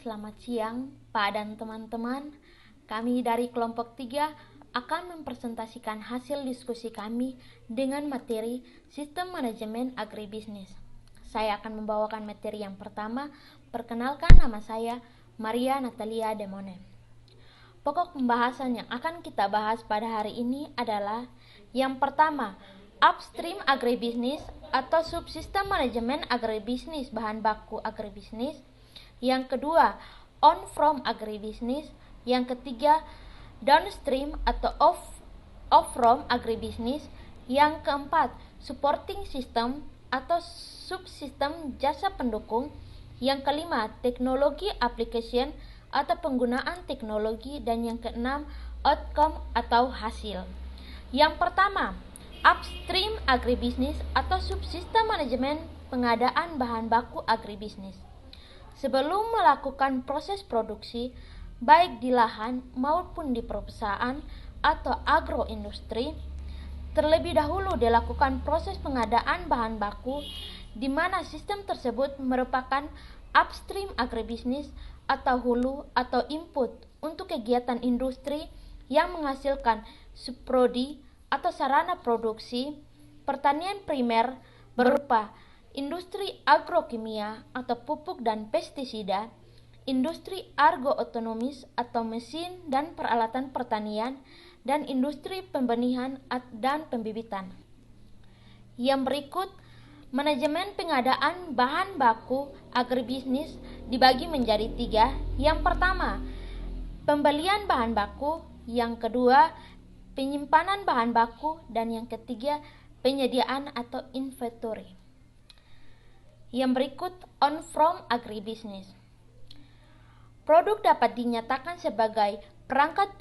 selamat siang Pak dan teman-teman. Kami dari kelompok 3 akan mempresentasikan hasil diskusi kami dengan materi Sistem Manajemen Agribisnis. Saya akan membawakan materi yang pertama. Perkenalkan, nama saya Maria Natalia Demone. Pokok pembahasan yang akan kita bahas pada hari ini adalah yang pertama, upstream agribisnis atau subsistem manajemen agribisnis bahan baku agribisnis. Yang kedua, on-from agribisnis. Yang ketiga, downstream atau off-from agribisnis. Yang keempat, supporting system atau subsistem jasa pendukung. Yang kelima, teknologi application atau penggunaan teknologi. Dan yang keenam, outcome atau hasil. Yang pertama, upstream agribisnis atau subsistem manajemen pengadaan bahan baku agribisnis. Sebelum melakukan proses produksi, baik di lahan maupun di perusahaan atau agroindustri, terlebih dahulu dilakukan proses pengadaan bahan baku, di mana sistem tersebut merupakan upstream agribisnis atau hulu atau input untuk kegiatan industri yang menghasilkan subprodi atau sarana produksi. Pertanian primer berupa industri agrokimia atau pupuk dan pestisida, industri agrootonomis atau mesin dan peralatan pertanian, dan industri pembenihan dan pembibitan. Yang berikut, manajemen pengadaan bahan baku agribisnis dibagi menjadi 3. Yang pertama, pembelian bahan baku. Yang kedua, penyimpanan bahan baku. Dan yang ketiga, penyediaan atau inventory. Yang berikut, on-from agribisnis. Produk dapat dinyatakan sebagai perangkat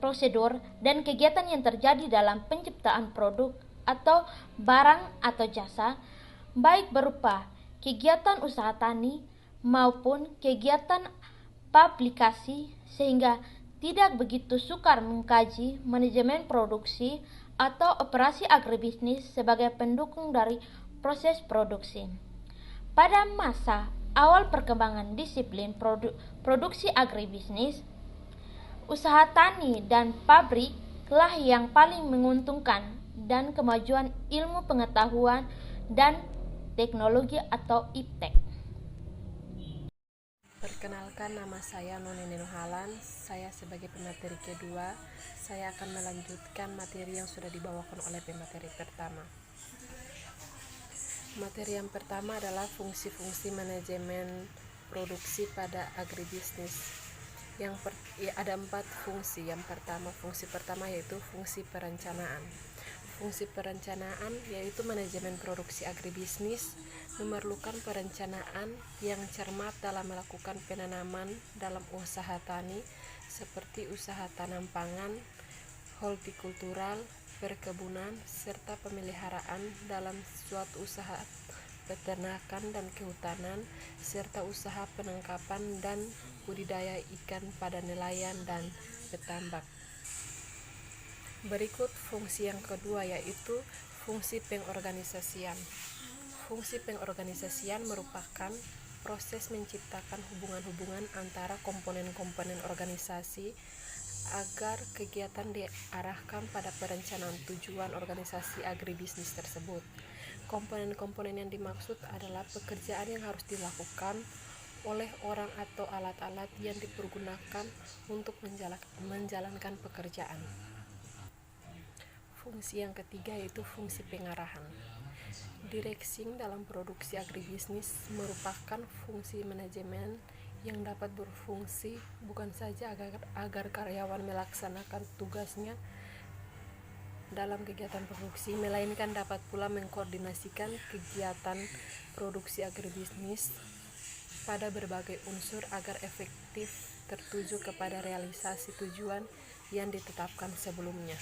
prosedur dan kegiatan yang terjadi dalam penciptaan produk atau barang atau jasa, baik berupa kegiatan usaha tani maupun kegiatan publikasi, sehingga tidak begitu sukar mengkaji manajemen produksi atau operasi agribisnis sebagai pendukung dari proses produksi. Pada masa awal perkembangan disiplin produksi agribisnis, usaha tani dan pabrik lah yang paling menguntungkan, dan kemajuan ilmu pengetahuan dan teknologi atau iptek. Perkenalkan, nama saya Noni Nuhalan. Saya sebagai pemateri kedua, saya akan melanjutkan materi yang sudah dibawakan oleh pemateri pertama. Materi yang pertama adalah fungsi-fungsi manajemen produksi pada agribisnis. Ada 4 fungsi. Yang pertama, fungsi pertama yaitu fungsi perencanaan. Fungsi perencanaan yaitu manajemen produksi agribisnis memerlukan perencanaan yang cermat dalam melakukan penanaman dalam usaha tani seperti usaha tanam pangan, hortikultural, perkebunan, serta pemeliharaan dalam suatu usaha peternakan dan kehutanan, serta usaha penangkapan dan budidaya ikan pada nelayan dan petambak. Berikut fungsi yang kedua yaitu fungsi pengorganisasian. Fungsi pengorganisasian merupakan proses menciptakan hubungan-hubungan antara komponen-komponen organisasi agar kegiatan diarahkan pada perencanaan tujuan organisasi agribisnis tersebut. Komponen-komponen yang dimaksud adalah pekerjaan yang harus dilakukan oleh orang atau alat-alat yang dipergunakan untuk menjalankan pekerjaan. Fungsi yang ketiga yaitu fungsi pengarahan. Directing dalam produksi agribisnis merupakan fungsi manajemen yang dapat berfungsi bukan saja agar karyawan melaksanakan tugasnya dalam kegiatan produksi, melainkan dapat pula mengkoordinasikan kegiatan produksi agribisnis pada berbagai unsur agar efektif tertuju kepada realisasi tujuan yang ditetapkan sebelumnya.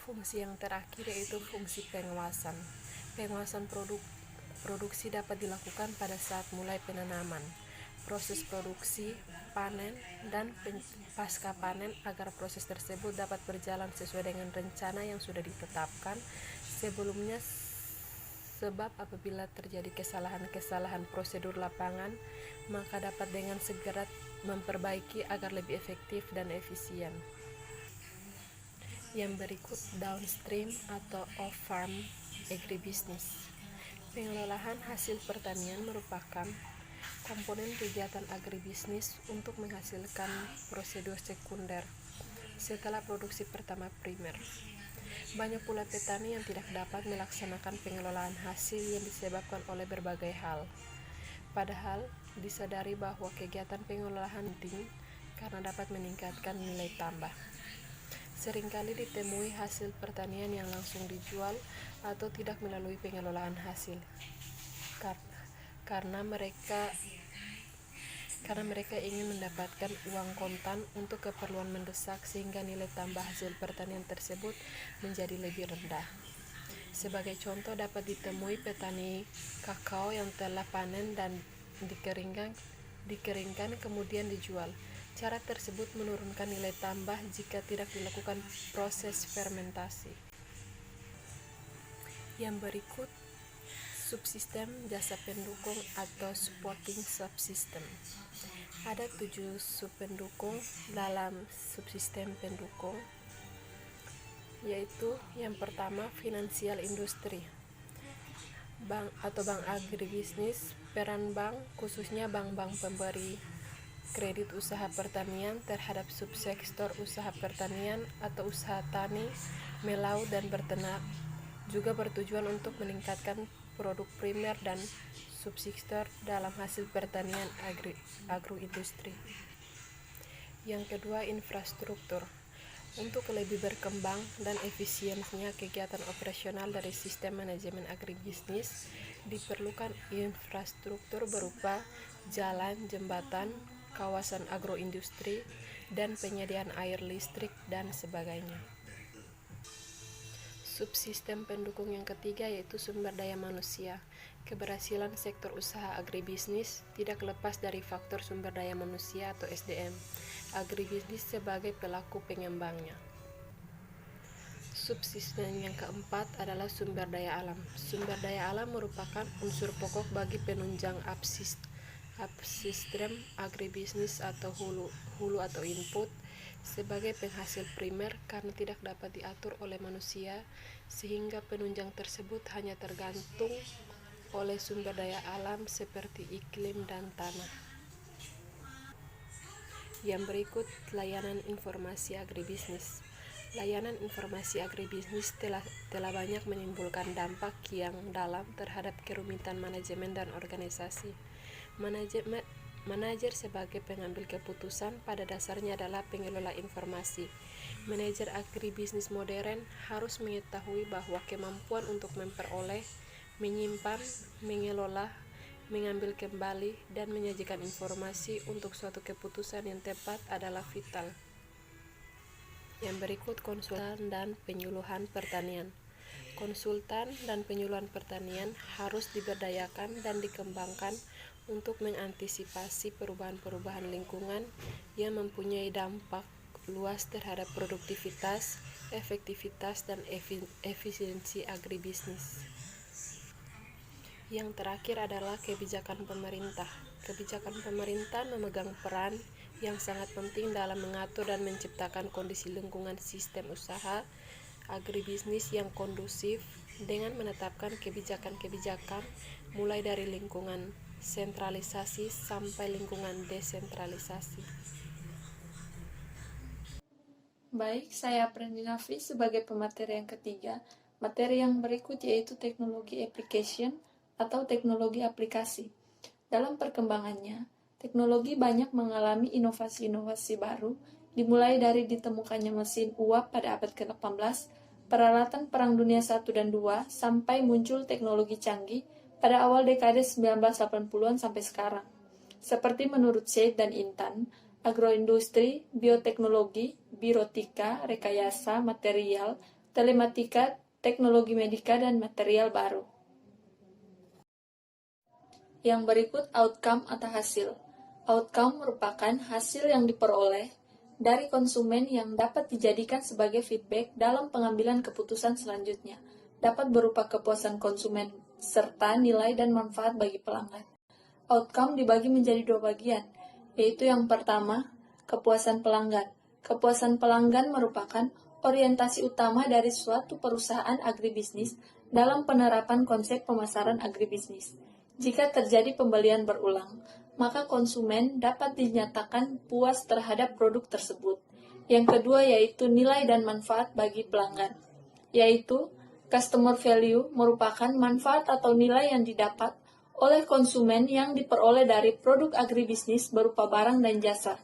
Fungsi yang terakhir yaitu fungsi pengawasan. Pengawasan produksi dapat dilakukan pada saat mulai penanaman, proses produksi, panen, dan pasca panen agar proses tersebut dapat berjalan sesuai dengan rencana yang sudah ditetapkan sebelumnya Sebab apabila terjadi kesalahan-kesalahan prosedur lapangan, maka dapat dengan segera memperbaiki agar lebih efektif dan efisien. Yang berikut downstream atau off-farm agribusiness. Pengelolaan hasil pertanian merupakan komponen kegiatan agribisnis untuk menghasilkan prosedur sekunder setelah produksi pertama primer. Banyak pula petani yang tidak dapat melaksanakan pengelolaan hasil yang disebabkan oleh berbagai hal. Padahal disadari bahwa kegiatan pengelolaan penting karena dapat meningkatkan nilai tambah. Seringkali ditemui hasil pertanian yang langsung dijual atau tidak melalui pengelolaan hasil. Karena mereka ingin mendapatkan uang kontan untuk keperluan mendesak sehingga nilai tambah hasil pertanian tersebut menjadi lebih rendah. Sebagai contoh dapat ditemui petani kakao yang telah panen dan dikeringkan kemudian dijual. Cara tersebut menurunkan nilai tambah jika tidak dilakukan proses fermentasi. Yang berikut subsistem jasa pendukung atau supporting subsystem. Ada 7 subpendukung dalam subsistem pendukung, yaitu yang pertama finansial industri. Bank atau bank agribisnis, peran bank khususnya bank-bank pemberi kredit usaha pertanian terhadap subsektor usaha pertanian atau usaha tani, melaut dan berternak juga bertujuan untuk meningkatkan produk primer dan subsektor dalam hasil pertanian agroindustri. Yang kedua, infrastruktur. Untuk lebih berkembang dan efisiensinya kegiatan operasional dari sistem manajemen agribisnis, diperlukan infrastruktur berupa jalan, jembatan, kawasan agroindustri, dan penyediaan air listrik dan sebagainya. Subsistem pendukung yang ketiga yaitu sumber daya manusia. Keberhasilan sektor usaha agribisnis tidak lepas dari faktor sumber daya manusia atau SDM. Agribisnis sebagai pelaku pengembangnya. Subsistem yang keempat adalah sumber daya alam. Sumber daya alam merupakan unsur pokok bagi penunjang upstream agribisnis atau hulu atau input sebagai penghasil primer karena tidak dapat diatur oleh manusia sehingga penunjang tersebut hanya tergantung oleh sumber daya alam seperti iklim dan tanah. Yang berikut layanan informasi agribisnis. Layanan informasi agribisnis telah banyak menimbulkan dampak yang dalam terhadap kerumitan manajemen dan organisasi. Manajer sebagai pengambil keputusan pada dasarnya adalah pengelola informasi. Manajer agribisnis modern harus mengetahui bahwa kemampuan untuk memperoleh, menyimpan, mengelola, mengambil kembali, dan menyajikan informasi untuk suatu keputusan yang tepat adalah vital. Yang berikut konsultan dan penyuluhan pertanian. Konsultan dan penyuluhan pertanian harus diberdayakan dan dikembangkan untuk mengantisipasi perubahan-perubahan lingkungan yang mempunyai dampak luas terhadap produktivitas, efektivitas, dan efisiensi agribisnis. Yang terakhir adalah kebijakan pemerintah. Kebijakan pemerintah memegang peran yang sangat penting dalam mengatur dan menciptakan kondisi lingkungan sistem usaha agribisnis yang kondusif dengan menetapkan kebijakan-kebijakan mulai dari lingkungan sentralisasi sampai lingkungan desentralisasi. Baik, saya Aprandi Nafi sebagai pemateri yang ketiga. Materi yang berikut yaitu teknologi application atau teknologi aplikasi. Dalam perkembangannya, teknologi banyak mengalami inovasi-inovasi baru, dimulai dari ditemukannya mesin uap pada abad ke-18, peralatan Perang Dunia I dan II, sampai muncul teknologi canggih pada awal dekade 1980-an sampai sekarang. Seperti menurut Syed dan Intan, agroindustri, bioteknologi, birotika, rekayasa, material, telematika, teknologi medika, dan material baru. Yang berikut outcome atau hasil. Outcome merupakan hasil yang diperoleh dari konsumen yang dapat dijadikan sebagai feedback dalam pengambilan keputusan selanjutnya. Dapat berupa kepuasan konsumen serta nilai dan manfaat bagi pelanggan. Outcome dibagi menjadi 2 bagian, yaitu yang pertama, kepuasan pelanggan. Kepuasan pelanggan merupakan orientasi utama dari suatu perusahaan agribisnis dalam penerapan konsep pemasaran agribisnis. Jika terjadi pembelian berulang, maka konsumen dapat dinyatakan puas terhadap produk tersebut. Yang kedua yaitu nilai dan manfaat bagi pelanggan, yaitu customer value merupakan manfaat atau nilai yang didapat oleh konsumen yang diperoleh dari produk agribisnis berupa barang dan jasa.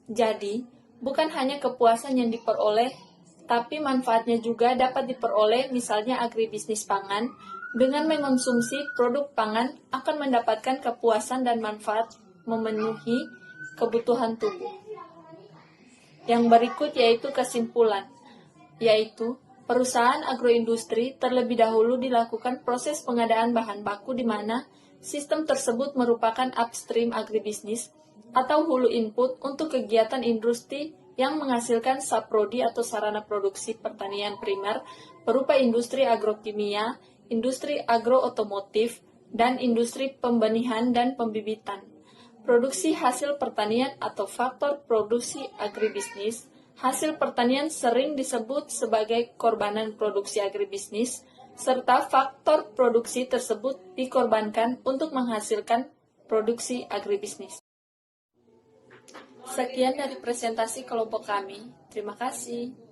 Jadi, bukan hanya kepuasan yang diperoleh, tapi manfaatnya juga dapat diperoleh, misalnya agribisnis pangan, dengan mengonsumsi produk pangan akan mendapatkan kepuasan dan manfaat memenuhi kebutuhan tubuh. Yang berikut yaitu kesimpulan, yaitu perusahaan agroindustri terlebih dahulu dilakukan proses pengadaan bahan baku di mana sistem tersebut merupakan upstream agribisnis atau hulu input untuk kegiatan industri yang menghasilkan subprodi atau sarana produksi pertanian primer berupa industri agrokimia, industri agrootomotif, dan industri pembenihan dan pembibitan. Produksi hasil pertanian atau faktor produksi agribisnis. Hasil pertanian sering disebut sebagai korbanan produksi agribisnis, serta faktor produksi tersebut dikorbankan untuk menghasilkan produksi agribisnis. Sekian dari presentasi kelompok kami. Terima kasih.